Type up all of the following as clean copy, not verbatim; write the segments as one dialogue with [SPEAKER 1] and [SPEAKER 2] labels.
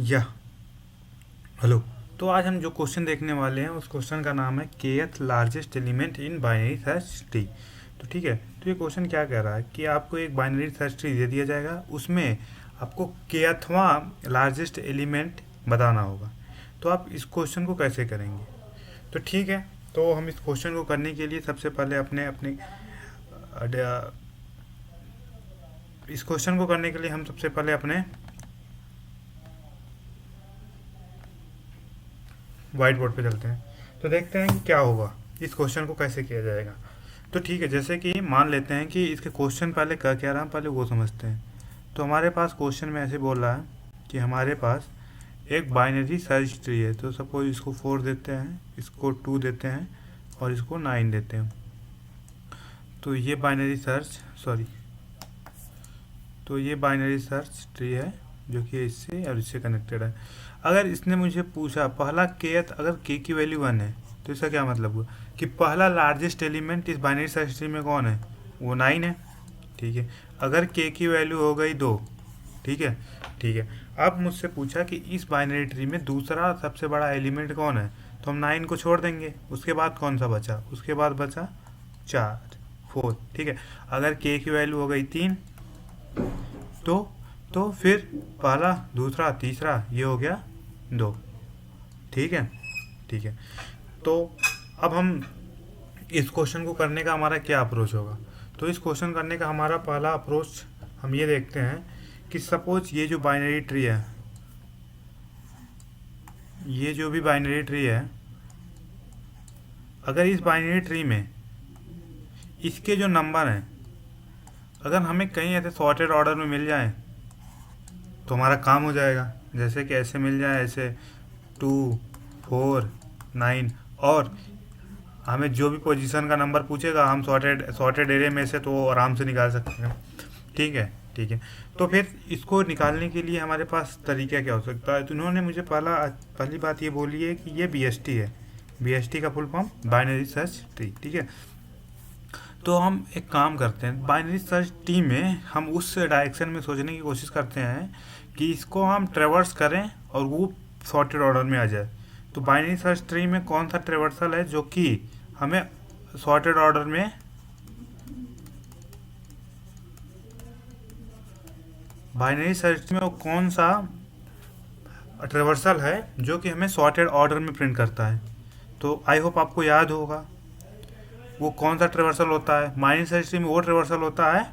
[SPEAKER 1] या हेलो। तो आज हम जो क्वेश्चन देखने वाले हैं उस क्वेश्चन का नाम है kth largest element in binary search tree. तो ठीक है, तो ये क्वेश्चन क्या कह रहा है कि आपको एक बाइनरी सर्च ट्री दे दिया जाएगा, उसमें आपको केथवा लार्जेस्ट एलिमेंट बताना होगा। तो आप इस क्वेश्चन को कैसे करेंगे? तो ठीक है, तो हम इस क्वेश्चन को करने के लिए सबसे पहले अपने अपने इस क्वेश्चन को करने के लिए हम सबसे पहले अपने व्हाइट बोर्ड पे चलते हैं। तो देखते हैं कि क्या होगा, इस क्वेश्चन को कैसे किया जाएगा। तो ठीक है, जैसे कि मान लेते हैं कि इसके क्वेश्चन पहले क्या रहा है, पहले वो समझते हैं। तो हमारे पास क्वेश्चन में ऐसे बोल रहा है कि हमारे पास एक बाइनरी सर्च ट्री है। तो सपोज इसको 4 देते हैं, इसको 2 देते हैं और इसको 9 देते हैं। तो ये बाइनरी सर्च ट्री है जो कि इससे और इससे कनेक्टेड है। अगर इसने मुझे पूछा पहला केथ, अगर के की वैल्यू 1 है तो इसका क्या मतलब हुआ कि पहला लार्जेस्ट एलिमेंट इस बाइनरी सर्च ट्री में कौन है, वो 9 है। ठीक है, अगर के की वैल्यू हो गई 2। ठीक है, ठीक है। अब मुझसे पूछा कि इस बाइनरी ट्री में दूसरा सबसे बड़ा एलिमेंट कौन है, तो हम 9 को छोड़ देंगे। उसके बाद कौन सा बचा, उसके बाद बचा 4। ठीक है, अगर के की वैल्यू हो गई 3 तो फिर पहला दूसरा तीसरा ये हो गया 2। ठीक है, ठीक है। तो अब हम इस क्वेश्चन को करने का हमारा क्या अप्रोच होगा? तो इस क्वेश्चन करने का हमारा पहला अप्रोच हम ये देखते हैं कि सपोज ये जो बाइनरी ट्री है, ये जो भी बाइनरी ट्री है, अगर इस बाइनरी ट्री में इसके जो नंबर हैं अगर हमें कहीं ऐसे सॉर्टेड ऑर्डर में मिल जाए तो हमारा काम हो जाएगा। जैसे कि ऐसे मिल जाए, ऐसे 2, 4, 9, और हमें जो भी पोजीशन का नंबर पूछेगा हम सॉर्टेड एरे में से तो आराम से निकाल सकते हैं। ठीक है, ठीक है। तो फिर इसको निकालने के लिए हमारे पास तरीका क्या हो सकता है? तो उन्होंने मुझे पहली बात ये बोली है कि ये BST है। BST का full form binary search tree. ठीक है, तो हम एक काम करते हैं, बाइनरी सर्च ट्री में हम उस डायरेक्शन में सोचने की कोशिश करते हैं कि इसको हम ट्रेवर्स करें और वो सॉर्टेड ऑर्डर में आ जाए। तो बाइनरी सर्च ट्री में कौन सा ट्रेवर्सल है जो कि हमें सॉर्टेड ऑर्डर में, बाइनरी सर्च में वो कौन सा ट्रेवर्सल है जो कि हमें सॉर्टेड ऑर्डर में प्रिंट करता है? तो आई होप आपको याद होगा वो कौन सा ट्रेवर्सल होता है। बाइनरी सर्च ट्री में वो ट्रेवर्सल होता है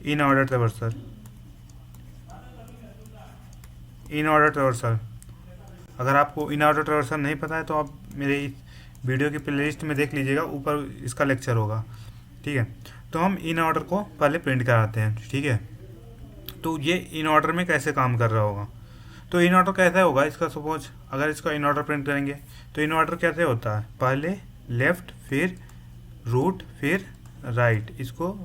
[SPEAKER 1] in order traversal. In order traversal, अगर आपको इन ऑर्डर ट्रेवर्सल नहीं पता है तो आप मेरे इस वीडियो की प्लेलिस्ट में देख लीजिएगा, ऊपर इसका लेक्चर होगा। ठीक है, तो हम इन ऑर्डर को पहले प्रिंट कराते हैं। ठीक है, तो ये इन ऑर्डर में कैसे काम कर रहा होगा? तो इन ऑर्डर कैसे होगा इसका? सपोज अगर इसका इन ऑर्डर प्रिंट करेंगे तो इन ऑर्डर कैसे होता है? पहले लेफ्ट, फिर रूट, फिर राइट। इसको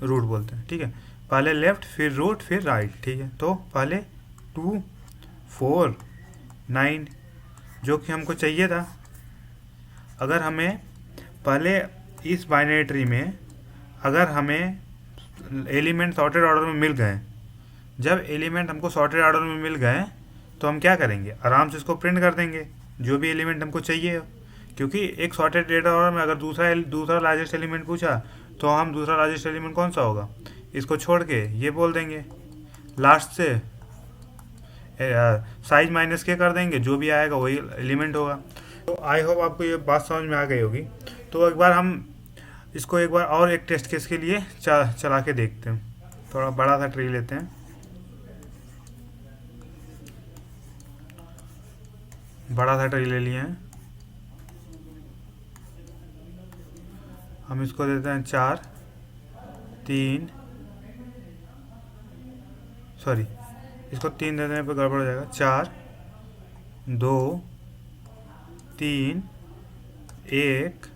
[SPEAKER 1] रूट बोलते हैं। ठीक है, पहले लेफ्ट, फिर रूट, फिर राइट। ठीक है, तो पहले 2, 4, 9 जो कि हमको चाहिए था। अगर हमें पहले इस बाइनरी ट्री में अगर हमें एलिमेंट सॉर्टेड ऑर्डर में मिल गए, जब एलिमेंट हमको सॉर्टेड ऑर्डर में मिल गए तो हम क्या करेंगे, आराम से इसको प्रिंट कर देंगे जो भी एलिमेंट हमको चाहिए। क्योंकि एक सॉर्टेड डेटा ऑर्डर में अगर दूसरा लार्जेस्ट एलिमेंट पूछा तो हम दूसरा लार्जेस्ट एलिमेंट कौन सा होगा इसको छोड़ के ये बोल देंगे, लास्ट से साइज माइनस के कर देंगे, जो भी आएगा वही एलिमेंट होगा। तो आई होप आपको ये बात समझ में आ गई होगी। तो एक बार हम इसको एक बार और एक टेस्ट केस के लिए चला के देखते हैं। थोड़ा बड़ा सा ट्री लेते हैं, बड़ा सा ट्री ले लिए हैं। हम इसको देते हैं 4, 3, सॉरी इसको 3 दे देने पर गड़बड़ हो जाएगा। 4, 2, 3, 1,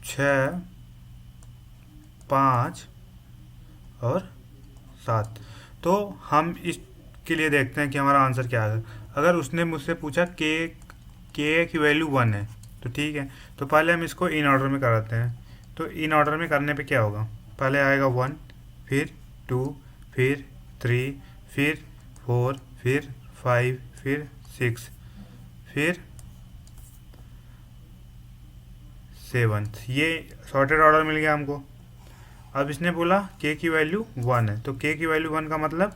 [SPEAKER 1] 6, 5 और 7। तो हम इसके लिए देखते हैं कि हमारा आंसर क्या है। अगर उसने मुझसे पूछा के की वैल्यू 1 है तो ठीक है, तो पहले हम इसको इन ऑर्डर में कराते हैं। तो इन ऑर्डर में करने पे क्या होगा, पहले आएगा 1, फिर 2, फिर 3, फिर 4, फिर 5, फिर 6, फिर 7। ये सॉर्टेड ऑर्डर मिल गया हमको। अब इसने बोला k की वैल्यू 1 है, तो k की वैल्यू 1 का मतलब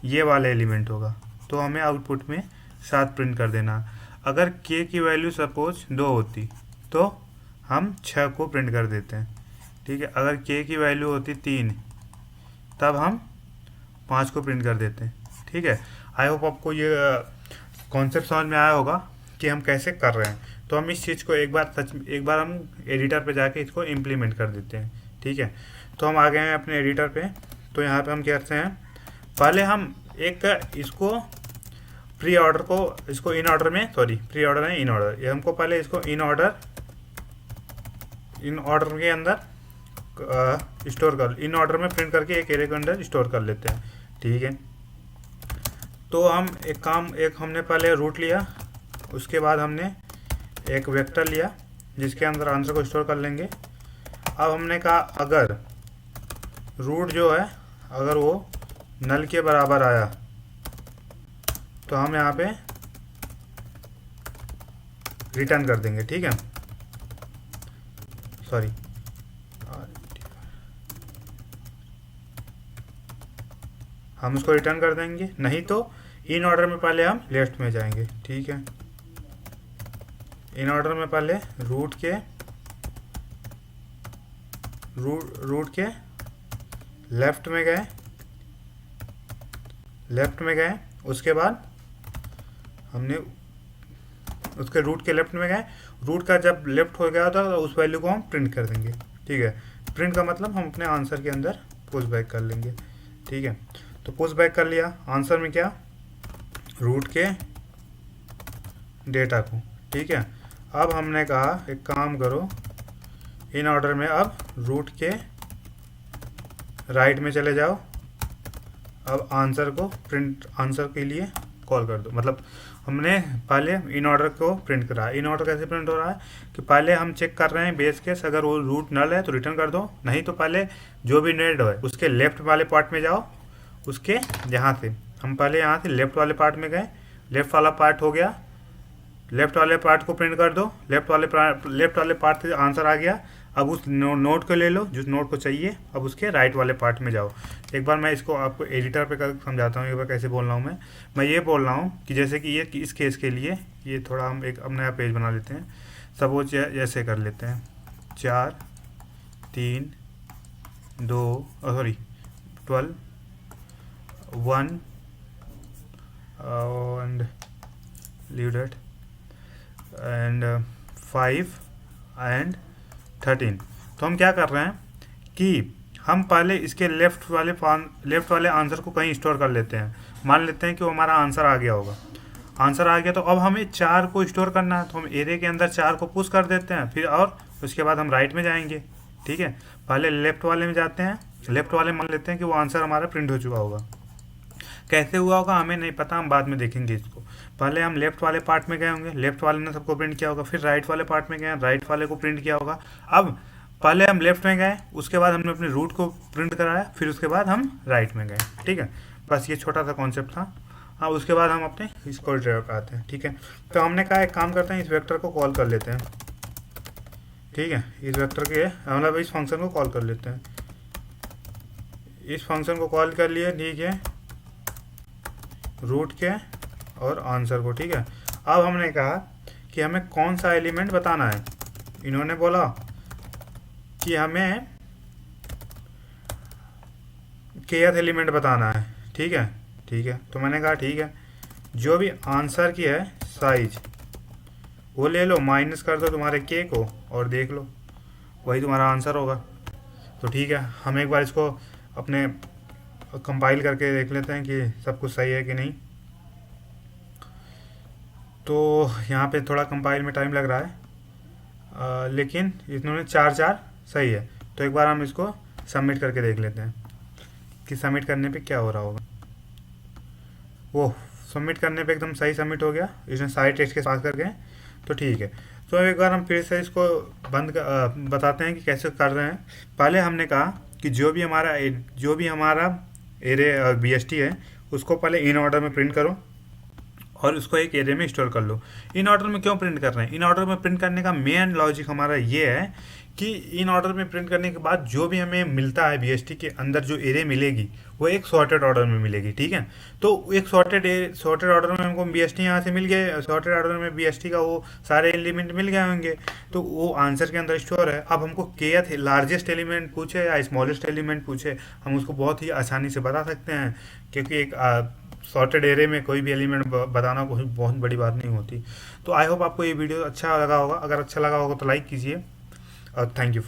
[SPEAKER 1] ये वाला एलिमेंट होगा, तो हमें आउटपुट में 7 प्रिंट कर देना। अगर k की वैल्यू सपोज 2 होती तो हम 6 को प्रिंट कर देते हैं, ठीक है। अगर k की वैल्यू होती 3 तब हम 5 को प्रिंट कर देते हैं, ठीक है। आई होप आपको ये कॉन्सेप्ट समझ में आया होगा कि हम कैसे कर रहे हैं। तो हम इस चीज़ को एक बार हम एडिटर पे जाके इसको इम्प्लीमेंट कर देते हैं, ठीक है। तो हम आ गए हैं अपने एडिटर पे। तो यहाँ पे हम क्या करते हैं, पहले हम एक इसको प्री ऑर्डर को इसको इन ऑर्डर में प्री ऑर्डर है इन ऑर्डर, ये हमको पहले इसको इन ऑर्डर के अंदर स्टोर कर, इन ऑर्डर में प्रिंट करके एक एरे के अंदर स्टोर कर लेते हैं, ठीक है। तो हम एक हमने पहले रूट लिया, उसके बाद हमने एक वेक्टर लिया जिसके अंदर आंसर को स्टोर कर लेंगे। अब हमने कहा अगर रूट जो है अगर वो नल के बराबर आया तो हम यहाँ पे रिटर्न कर देंगे, ठीक है। सॉरी, हम उसको रिटर्न कर देंगे, नहीं तो इन ऑर्डर में पहले हम लेफ्ट में जाएंगे, ठीक है। इन ऑर्डर में पहले रूट के लेफ्ट में गए, उसके बाद हमने उसके रूट के लेफ्ट में गए, रूट का जब लेफ्ट हो गया था तो उस वैल्यू को हम प्रिंट कर देंगे, ठीक है। प्रिंट का मतलब हम अपने आंसर के अंदर पुश बैक कर लेंगे, ठीक है। तो पुश बैक कर लिया, आंसर में क्या, रूट के डेटा को, ठीक है। अब हमने कहा एक काम करो, इन ऑर्डर में अब रूट के राइट में चले जाओ, अब आंसर के लिए कॉल कर दो। मतलब हमने पहले इन ऑर्डर को प्रिंट करा। इन ऑर्डर कैसे प्रिंट हो रहा है कि पहले हम चेक कर रहे हैं बेस केस, अगर वो रूट नल है तो रिटर्न कर दो, नहीं तो पहले जो भी नेड है उसके लेफ्ट वाले पार्ट में जाओ, उसके यहाँ से हम पहले यहाँ से लेफ्ट वाले पार्ट में गए, लेफ्ट वाला पार्ट हो गया, लेफ्ट वाले पार्ट को प्रिंट कर दो, लेफ्ट वाले पार्ट से आंसर आ गया। अब उस नोट को ले लो जिस नोट को चाहिए, अब उसके राइट वाले पार्ट में जाओ। एक बार मैं इसको आपको एडिटर पे कर समझाता हूँ, एक बार कैसे बोल रहा हूँ मैं ये बोल रहा हूँ कि जैसे कि ये कि इस केस के लिए ये थोड़ा हम एक अब नया पेज बना लेते हैं। सपोज जैसे कर लेते हैं 4 3 2 12 1 and leave that and 5 and 13। तो हम क्या कर रहे हैं कि हम पहले इसके लेफ्ट वाले आंसर को कहीं स्टोर कर लेते हैं। मान लेते हैं कि वो हमारा आंसर आ गया होगा, आंसर आ गया तो अब हमें 4 को स्टोर करना है, तो हम एरे के अंदर 4 को पुश कर देते हैं, फिर और उसके बाद हम राइट में जाएंगे, ठीक है। पहले लेफ्ट वाले में जाते हैं, लेफ्ट वाले मान लेते हैं कि वो आंसर हमारा प्रिंट हो चुका होगा। कैसे हुआ होगा हमें नहीं पता, हम बाद में देखेंगे इसको। पहले हम लेफ्ट वाले पार्ट में गए होंगे, लेफ्ट वाले ने सबको प्रिंट किया होगा, फिर राइट वाले पार्ट में गए, राइट वाले को प्रिंट किया होगा। अब पहले हम लेफ्ट में गए, उसके बाद हमने अपने रूट को प्रिंट कराया, फिर उसके बाद हम राइट में गए, ठीक है। बस ये छोटा सा कॉन्सेप्ट था। हाँ, उसके बाद हम अपने इसको ड्राइव पे आते हैं, ठीक है। तो हमने कहा एक काम करते हैं, इस वेक्टर को कॉल कर लेते हैं, ठीक है। इस वेक्टर के मतलब इस फंक्शन को कॉल कर लेते हैं, इस फंक्शन को कॉल कर लिए, ठीक है, रूट के और आंसर को, ठीक है। अब हमने कहा कि हमें कौन सा एलिमेंट बताना है। इन्होंने बोला कि हमें kth एलिमेंट बताना है, ठीक है, ठीक है। तो मैंने कहा ठीक है, जो भी आंसर की है साइज वो ले लो, माइनस कर दो तुम्हारे k को और देख लो वही तुम्हारा आंसर होगा। तो ठीक है, हम एक बार इसको अपने कंपाइल करके देख लेते हैं कि सब कुछ सही है कि नहीं। तो यहाँ पे थोड़ा कंपाइल में टाइम लग रहा है, लेकिन इन्होंने 4 सही है। तो एक बार हम इसको सबमिट करके देख लेते हैं कि सबमिट करने पे क्या हो रहा होगा। वो सबमिट करने पे एकदम सही सबमिट हो गया, इसने सारे टेक्स्ट के पास कर गए, तो ठीक है। तो एक बार हम फिर से इसको बताते हैं कि कैसे कर रहे हैं। पहले हमने कहा कि जो भी हमारा एरे BST है उसको पहले इन ऑर्डर में प्रिंट करो और उसको एक एरे में स्टोर कर लो। इन ऑर्डर में क्यों प्रिंट कर रहे हैं? इन ऑर्डर में प्रिंट करने का मेन लॉजिक हमारा ये है कि इन ऑर्डर में प्रिंट करने के बाद जो भी हमें मिलता है बीएसटी के अंदर जो एरे मिलेगी वो एक सॉर्टेड ऑर्डर में मिलेगी, ठीक है। तो एक सॉर्टेड ऑर्डर में हमको बीएसटी यहाँ से मिल गए, सॉर्टेड ऑर्डर में बीएसटी का वो सारे एलिमेंट मिल गए होंगे, तो वो आंसर के अंदर स्टोर है। अब हमको केथ लार्जेस्ट एलिमेंट पूछे या स्मॉलेस्ट एलिमेंट पूछे, हम उसको बहुत ही आसानी से बता सकते हैं, क्योंकि एक सॉर्टेड एरे में कोई भी एलिमेंट बताना कोई बहुत बड़ी बात नहीं होती। तो आई होप आपको ये वीडियो अच्छा लगा होगा। अगर अच्छा लगा होगा तो लाइक कीजिए और थैंक यू।